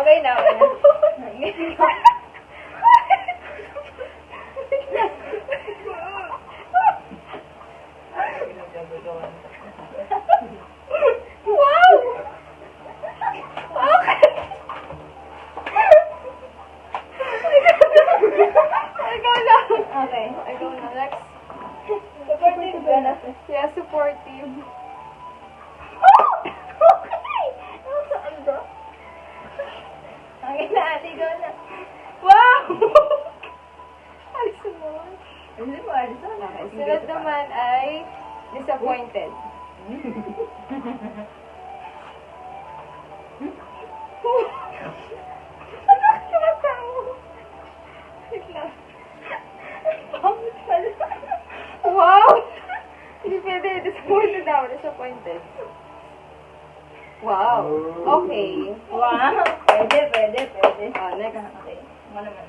Okay na, okay na. Wow! Okay! Ikaw na. Okay. Ikaw na. Next. Supportive ba na? Yeah, supportive. Okay! Nasaan ba? Okay na, ate, go na. Wow! Alis naman. Hindi mo, alis na. Sunod naman ay disappointed. Ano ka tinatawa? Wait lang. Pangit pala. Wow! Hindi pwede. Disappointed ako. Disappointed. Wow. Okay. Wow! Pwede, pwede, pwede. Oh, next. Okay. Ano naman?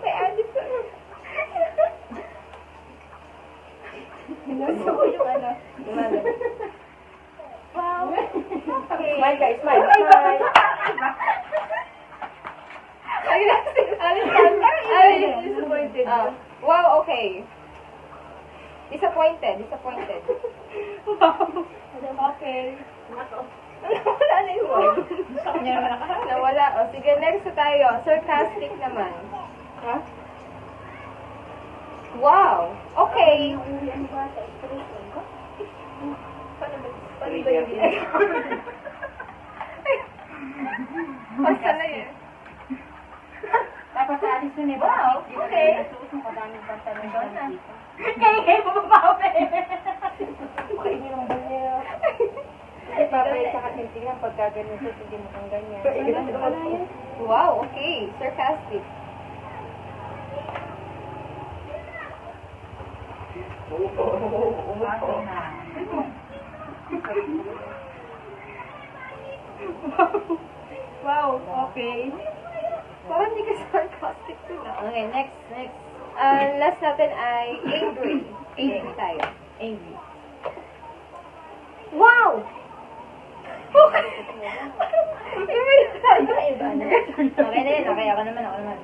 May adik ko. Gusto ko yung ano. Lumalag. Wow! Okay. Smile guys, smile. Smile. Ay, Disappointed. wow, okay. Disappointed, disappointed. Okay. Wala na yung word. Sa kanya naman nakaharap. Nawala. O, sige, next na tayo. Sarcastic naman. Ha? Wow. Okay. Paano ba yung Basta na yun. Dapat sa alis nun eh. Wow, okay. Nasuot mo kadaming pantalon doon na. Kaya bumabawi. Kainin mo ba niya? Kasi papay sa kasintingan pagka ganun siya, hindi mo kang ganyan. Wow, okay. Sarcastic. Umutong na. Wow, okay. Parang hindi ka sarcastic dun ah. Okay, next, next. Last natin ay angry. Angry tayo. Angry. Wow! Okay. Iba yun tayo. Okay na yun. Okay, ako naman, ako naman.